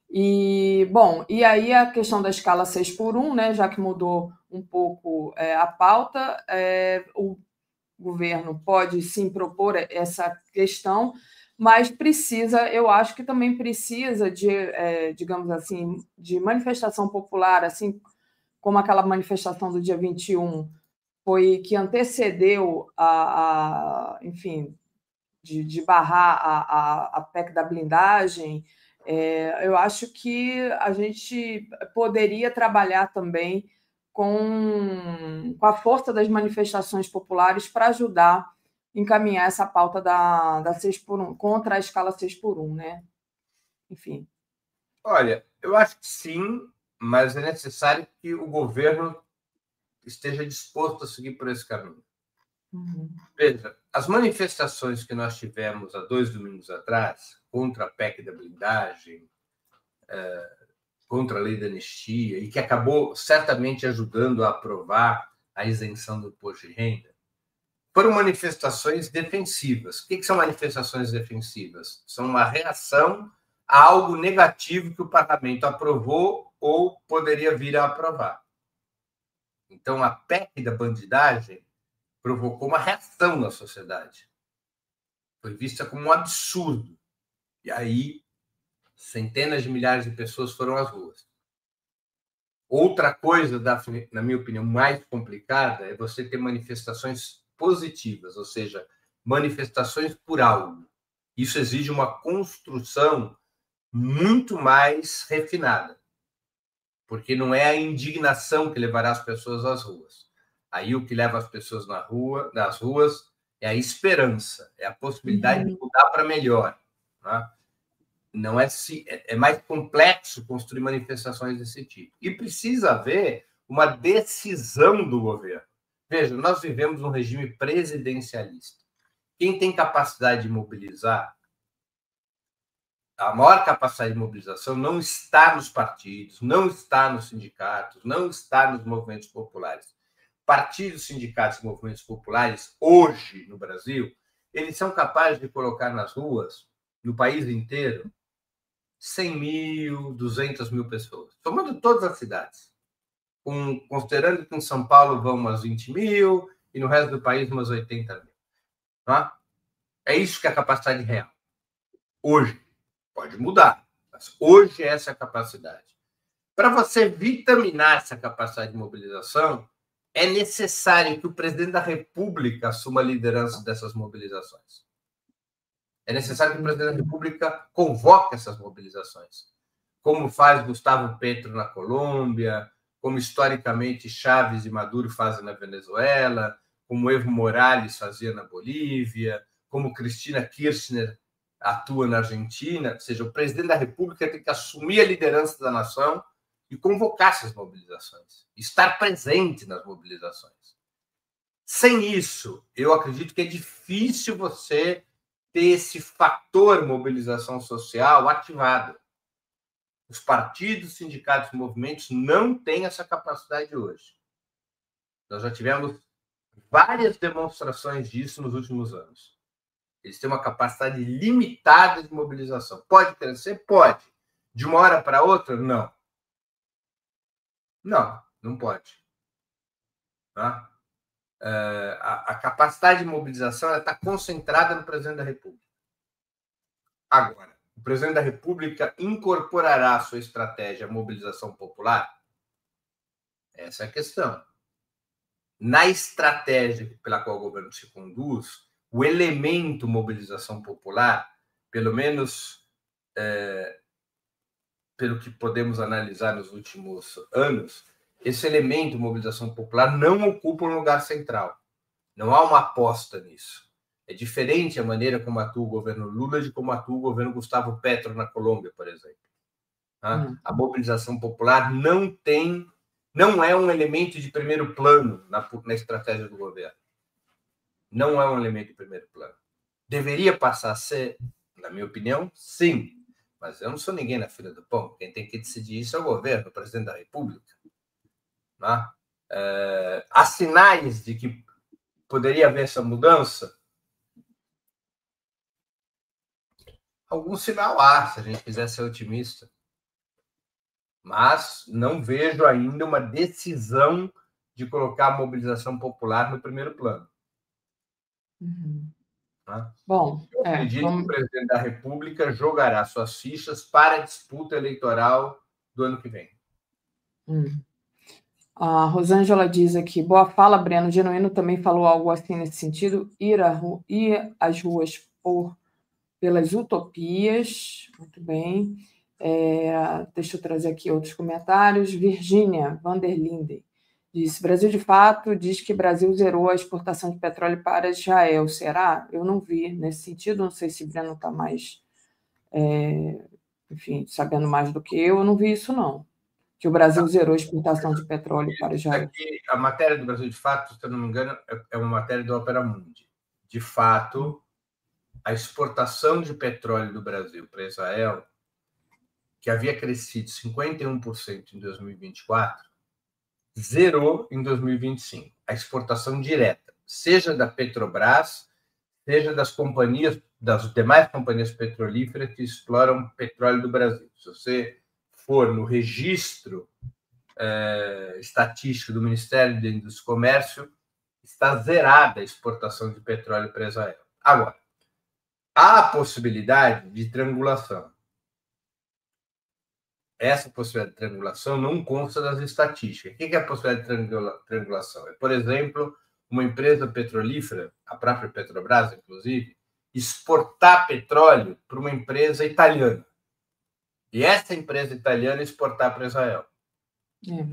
E, bom, e aí a questão da escala 6x1, né, já que mudou um pouco a pauta, o governo pode sim propor essa questão, mas precisa, eu acho que também precisa de, digamos assim, de manifestação popular, assim como aquela manifestação do dia 21 foi que antecedeu enfim, de barrar a PEC da blindagem. Eu acho que a gente poderia trabalhar também com a força das manifestações populares para ajudar a encaminhar essa pauta da 6x1, contra a escala 6x1, né? Enfim. Olha, eu acho que sim, mas é necessário que o governo esteja disposto a seguir por esse caminho. Veja, as manifestações que nós tivemos há 2 domingos atrás, contra a PEC da blindagem, contra a lei da anistia, e que acabou certamente ajudando a aprovar a isenção do imposto de renda, foram manifestações defensivas. O que são manifestações defensivas? São uma reação a algo negativo que o parlamento aprovou ou poderia vir a aprovar. Então, a PEC da bandidagem provocou uma reação na sociedade. Foi vista como um absurdo. E aí, centenas de milhares de pessoas foram às ruas. Outra coisa, na minha opinião, mais complicada é você ter manifestações positivas, ou seja, manifestações por algo. Isso exige uma construção muito mais refinada, porque não é a indignação que levará as pessoas às ruas. Aí o que leva as pessoas nas ruas é a esperança, é a possibilidade de mudar para melhor. Né? Não é mais complexo construir manifestações desse tipo. E precisa haver uma decisão do governo. Veja, nós vivemos um regime presidencialista. Quem tem capacidade de mobilizar, a maior capacidade de mobilização não está nos partidos, não está nos sindicatos, não está nos movimentos populares. Partidos, sindicatos e movimentos populares, hoje no Brasil, eles são capazes de colocar nas ruas, no país inteiro, 100 mil, 200 mil pessoas, somando todas as cidades. Considerando que em São Paulo vão umas 20 mil e no resto do país umas 80 mil. Tá? É isso que é a capacidade real. Hoje. Pode mudar, mas hoje essa é a capacidade. Para você vitaminar essa capacidade de mobilização, é necessário que o presidente da República assuma a liderança dessas mobilizações. É necessário que o presidente da República convoque essas mobilizações, como faz Gustavo Petro na Colômbia, como historicamente Chávez e Maduro fazem na Venezuela, como Evo Morales fazia na Bolívia, como Cristina Kirchner atua na Argentina. Ou seja, o presidente da República tem que assumir a liderança da nação e convocar essas mobilizações, estar presente nas mobilizações. Sem isso, eu acredito que é difícil você ter esse fator mobilização social ativado. Os partidos, sindicatos e movimentos não têm essa capacidade hoje. Nós já tivemos várias demonstrações disso nos últimos anos. Eles têm uma capacidade limitada de mobilização. Pode crescer? Pode. De uma hora para outra? Não. Não pode. Tá? A capacidade de mobilização está concentrada no presidente da República. Agora, o presidente da República incorporará à sua estratégia a mobilização popular? Essa é a questão. Na estratégia pela qual o governo se conduz, o elemento mobilização popular, pelo menos pelo que podemos analisar nos últimos anos, esse elemento mobilização popular não ocupa um lugar central. Não há uma aposta nisso. É diferente a maneira como atua o governo Lula de como atua o governo Gustavo Petro na Colômbia, por exemplo. A mobilização popular não é um elemento de primeiro plano na estratégia do governo. Não é um elemento de primeiro plano. Deveria passar a ser, na minha opinião, sim. Mas eu não sou ninguém na fila do pão. Quem tem que decidir isso é o governo, o presidente da República. Há sinais de que poderia haver essa mudança? Algum sinal há, se a gente quiser ser otimista. Mas não vejo ainda uma decisão de colocar a mobilização popular no primeiro plano. Bom, eu acredito que o presidente da República jogará suas fichas para a disputa eleitoral do ano que vem. A Rosângela diz aqui, boa fala, Breno. Genuíno também falou algo assim nesse sentido, ir às ruas pelas utopias. Muito bem. Deixa eu trazer aqui outros comentários. Virgínia Vanderlinden disse, Brasil de fato diz que Brasil zerou a exportação de petróleo para Israel. Será? Eu não vi nesse sentido, não sei se o Breno está mais, enfim, sabendo mais do que eu não vi isso, não. Que o Brasil zerou a exportação de petróleo para Israel. Aqui, a matéria do Brasil de fato, se eu não me engano, é uma matéria do Opera Mundi. De fato, a exportação de petróleo do Brasil para Israel, que havia crescido 51% em 2024, zerou em 2025. A exportação direta, seja da Petrobras, seja das demais companhias petrolíferas que exploram petróleo do Brasil. Se você for no registro estatístico do Ministério da Indústria e Comércio, está zerada a exportação de petróleo para Israel. Agora, há a possibilidade de triangulação. Essa possibilidade de triangulação não consta das estatísticas. O que é a possibilidade de triangulação? Por exemplo, uma empresa petrolífera, a própria Petrobras, inclusive, exportar petróleo para uma empresa italiana. E essa empresa italiana exportar para Israel.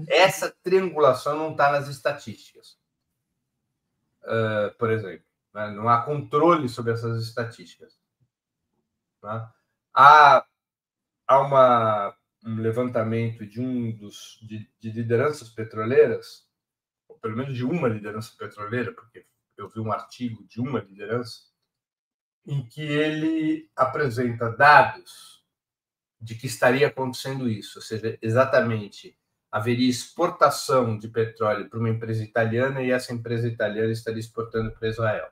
Essa triangulação não está nas estatísticas. Por exemplo, não há controle sobre essas estatísticas. Há um levantamento de lideranças petroleiras, ou pelo menos de uma liderança petroleira, porque eu vi um artigo de uma liderança, em que ele apresenta dados de que estaria acontecendo isso, ou seja, exatamente haveria exportação de petróleo para uma empresa italiana e essa empresa italiana estaria exportando para Israel.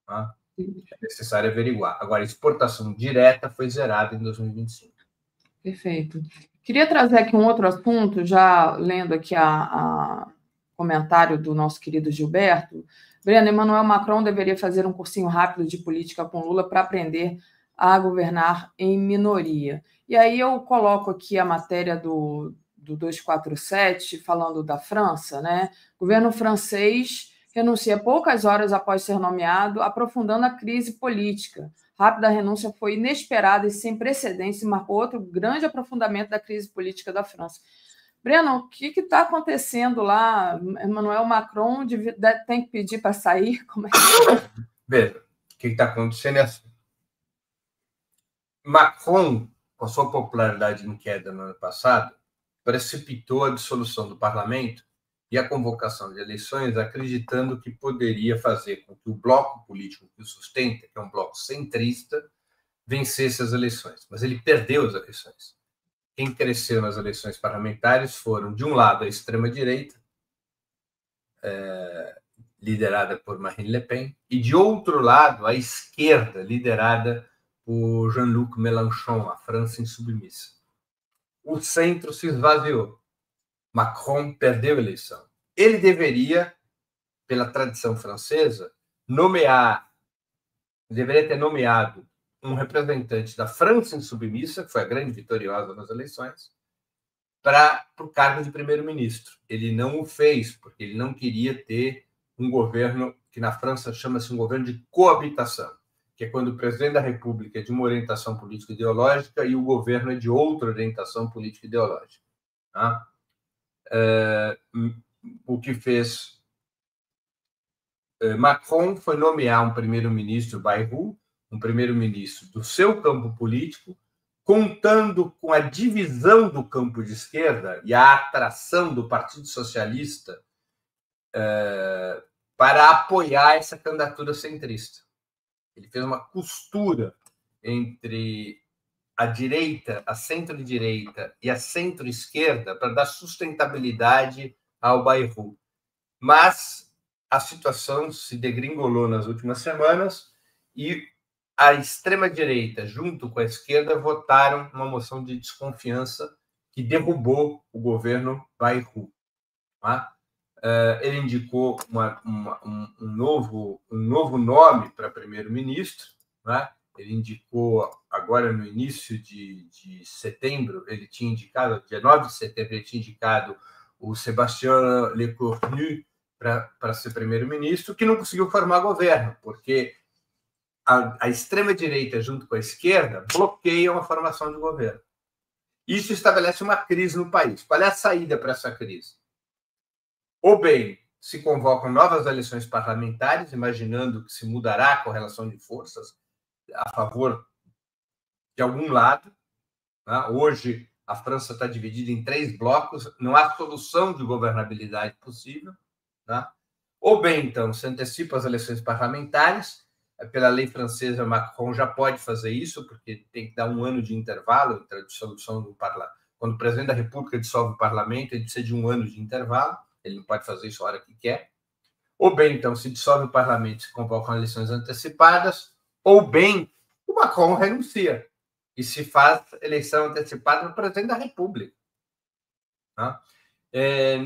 É necessário averiguar. Agora, a exportação direta foi zerada em 2025. Perfeito. Queria trazer aqui um outro assunto, já lendo aqui a comentário do nosso querido Gilberto. Breno, Emmanuel Macron deveria fazer um cursinho rápido de política com Lula para aprender a governar em minoria. E aí eu coloco aqui a matéria do do 247, falando da França, né? O governo francês renuncia poucas horas após ser nomeado, aprofundando a crise política. A rápida renúncia foi inesperada e sem precedentes e marcou outro grande aprofundamento da crise política da França. Breno, o que está acontecendo lá? Emmanuel Macron tem que pedir para sair? Como é que... Veja, o que está acontecendo é assim. Macron, com a sua popularidade em queda no ano passado, precipitou a dissolução do parlamento e a convocação de eleições, acreditando que poderia fazer com que o bloco político que o sustenta, que é um bloco centrista, vencesse as eleições. Mas ele perdeu as eleições. Quem cresceu nas eleições parlamentares foram, de um lado, a extrema-direita, liderada por Marine Le Pen, e, de outro lado, a esquerda, liderada por Jean-Luc Mélenchon, a França insubmissa. O centro se esvaziou. Macron perdeu a eleição. Ele deveria, pela tradição francesa, deveria ter nomeado um representante da França insubmissa, que foi a grande vitoriosa nas eleições, para o cargo de primeiro-ministro. Ele não o fez, porque ele não queria ter um governo que na França chama-se um governo de coabitação, que é quando o presidente da República é de uma orientação política ideológica e o governo é de outra orientação política ideológica. Tá? O que fez Macron foi nomear um primeiro-ministro Bayrou, um primeiro-ministro do seu campo político, contando com a divisão do campo de esquerda e a atração do Partido Socialista para apoiar essa candidatura centrista. Ele fez uma costura entre a direita, a centro-direita e a centro-esquerda para dar sustentabilidade ao Bayrou. Mas a situação se degringolou nas últimas semanas e a extrema-direita, junto com a esquerda, votaram uma moção de desconfiança que derrubou o governo Bayrou. Tá? Ele indicou um novo nome para primeiro-ministro. Tá? Ele indicou, agora no início de setembro, ele tinha indicado, dia 9 de setembro, ele tinha indicado o Sébastien Lecornu para ser primeiro-ministro, que não conseguiu formar governo, porque a extrema-direita, junto com a esquerda, bloqueiam a formação de governo. Isso estabelece uma crise no país. Qual é a saída para essa crise? Ou bem, se convocam novas eleições parlamentares, imaginando que se mudará a correlação de forças a favor de algum lado. Né? Hoje, a França está dividida em 3 blocos, não há solução de governabilidade possível. Né? Ou bem, então, se antecipa as eleições parlamentares. Pela lei francesa, Macron já pode fazer isso, porque tem que dar um ano de intervalo entre a dissolução do parlamento. Quando o presidente da República dissolve o parlamento, ele precisa de um ano de intervalo, ele não pode fazer isso a hora que quer. Ou bem, então, se dissolve o parlamento, se convocam eleições antecipadas, ou bem, o Macron renuncia e se faz eleição antecipada no presidente da República. Tá?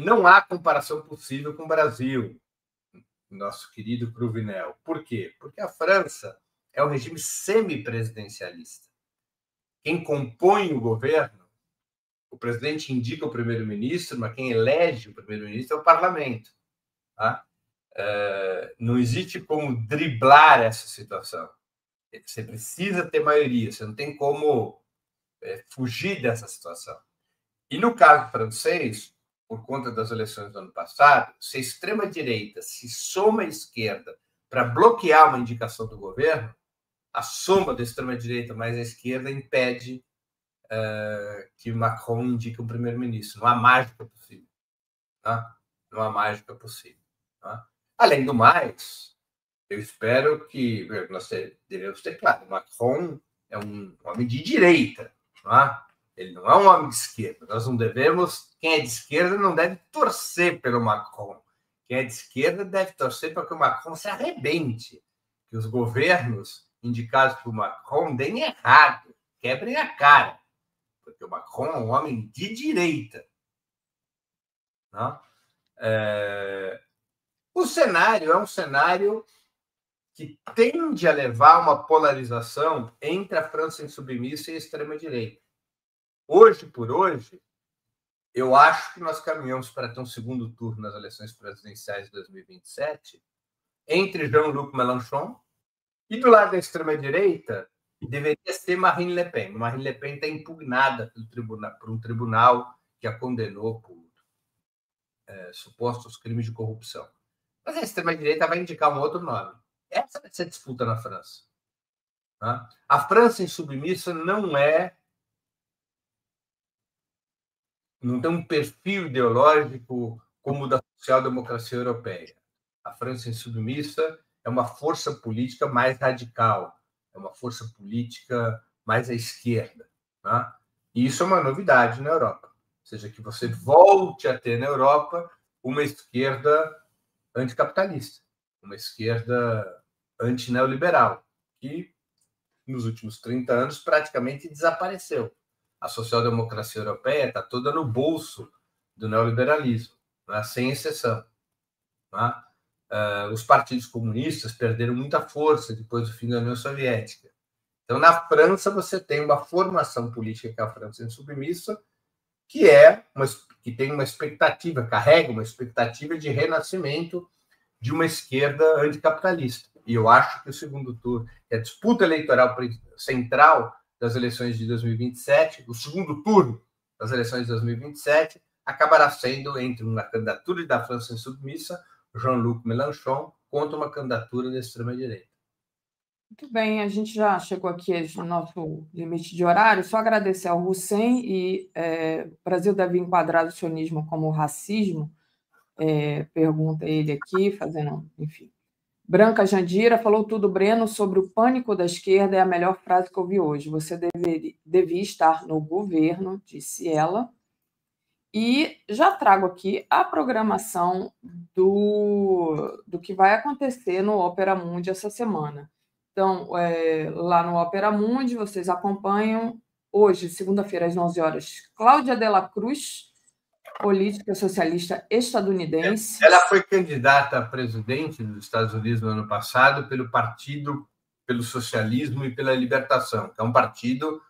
Não há comparação possível com o Brasil, nosso querido Cruvinel. Por quê? Porque a França é um regime semipresidencialista. Quem compõe o governo, o presidente indica o primeiro-ministro, mas quem elege o primeiro-ministro é o parlamento. Tá? Não existe como driblar essa situação. Você precisa ter maioria, você não tem como fugir dessa situação. E no caso francês, por conta das eleições do ano passado, se a extrema-direita se soma à esquerda para bloquear uma indicação do governo, a soma da extrema-direita mais a esquerda impede que Macron indique um primeiro-ministro. Não há mágica possível. Tá? Não há mágica possível. Tá? Além do mais, eu espero que nós devemos ter claro, Macron é um homem de direita. Tá? Ele não é um homem de esquerda. Nós não devemos... Quem é de esquerda não deve torcer pelo Macron. Quem é de esquerda deve torcer para que o Macron se arrebente. Que os governos indicados por Macron deem errado. Quebrem a cara. Porque o Macron é um homem de direita. Não? O cenário é um cenário que tende a levar a uma polarização entre a França insubmissa e a extrema-direita. Hoje por hoje, eu acho que nós caminhamos para ter um segundo turno nas eleições presidenciais de 2027 entre Jean-Luc Mélenchon e, do lado da extrema-direita, deveria ser Marine Le Pen. Marine Le Pen está impugnada por um tribunal que a condenou por supostos crimes de corrupção. Mas a extrema-direita vai indicar um outro nome. Essa vai ser a disputa na França. Tá? A França insubmissa não tem um perfil ideológico como o da social-democracia europeia. A França insubmissa é uma força política mais radical, é uma força política mais à esquerda. Tá? E isso é uma novidade na Europa. Ou seja, que você volte a ter na Europa uma esquerda anticapitalista, uma esquerda antineoliberal, que nos últimos 30 anos praticamente desapareceu. A social-democracia europeia está toda no bolso do neoliberalismo, né? Sem exceção. Né? Os partidos comunistas perderam muita força depois do fim da União Soviética. Então, na França, você tem uma formação política que é a França insubmissa, que tem uma expectativa, carrega uma expectativa de renascimento de uma esquerda anticapitalista. E eu acho que o segundo turno, a disputa eleitoral central das eleições de 2027, o segundo turno das eleições de 2027, acabará sendo entre uma candidatura da França insubmissa, Jean-Luc Mélenchon, contra uma candidatura da extrema-direita. Muito bem, a gente já chegou aqui no nosso limite de horário. Só agradecer ao Hussein e o Brasil deve enquadrar o sionismo como racismo? Pergunta ele aqui, fazendo, enfim. Branca Jandira falou tudo, Breno, sobre o pânico da esquerda, é a melhor frase que eu ouvi hoje. Você devia estar no governo, disse ela. E já trago aqui a programação do que vai acontecer no Opera Mundi essa semana. Então, lá no Opera Mundi, vocês acompanham hoje, segunda-feira, às 11 horas, Cláudia de la Cruz, política socialista estadunidense. Ela foi candidata a presidente dos Estados Unidos no ano passado pelo Partido pelo Socialismo e pela Libertação, que é um partido,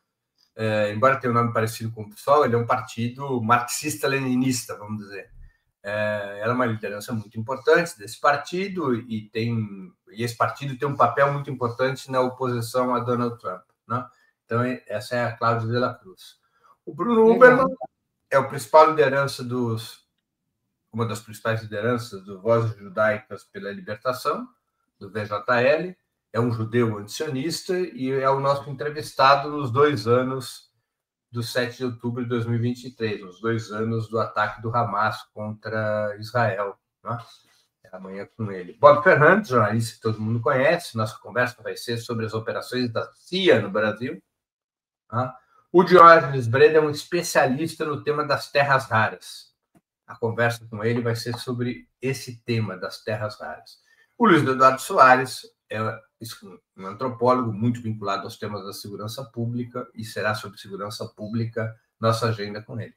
embora tenha um nome parecido com o PSOL, ele é um partido marxista-leninista, vamos dizer. Ela é uma liderança muito importante desse partido e esse partido tem um papel muito importante na oposição a Donald Trump. Né? Então, essa é a Cláudia de la Cruz. O Bruno Huberman é o principal liderança uma das principais lideranças do Vozes Judaicas pela Libertação, do VJL, é um judeu antisionista e é o nosso entrevistado nos 2 anos do 7 de outubro de 2023, nos 2 anos do ataque do Hamas contra Israel. Né? Amanhã com ele. Bob Fernandes, jornalista que todo mundo conhece, nossa conversa vai ser sobre as operações da CIA no Brasil. Né? O Diógenes Breda é um especialista no tema das terras raras. A conversa com ele vai ser sobre esse tema das terras raras. O Luiz Eduardo Soares é um antropólogo muito vinculado aos temas da segurança pública e será sobre segurança pública nossa agenda com ele.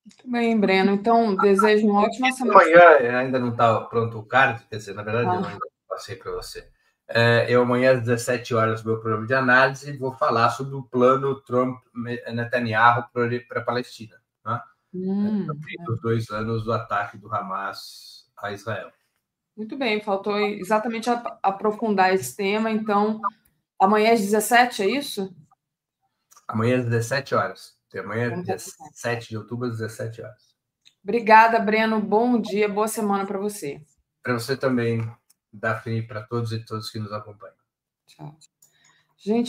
Muito bem, Breno. Então, desejo uma ótima semana. Amanhã ainda não está pronto o card, quer dizer, na verdade, eu ainda passei para você. Eu amanhã às 17 horas no meu programa de análise vou falar sobre o plano Trump-Netanyahu para a Palestina. Né? Os 2 anos do ataque do Hamas a Israel. Muito bem, faltou exatamente aprofundar esse tema. Então, amanhã às 17, é isso? Amanhã às 17 horas. Amanhã, dia 7 de outubro, às 17 horas. Obrigada, Breno. Bom dia, boa semana para você. Para você também, Daphne, para todos e todas que nos acompanham. Tchau. Gente,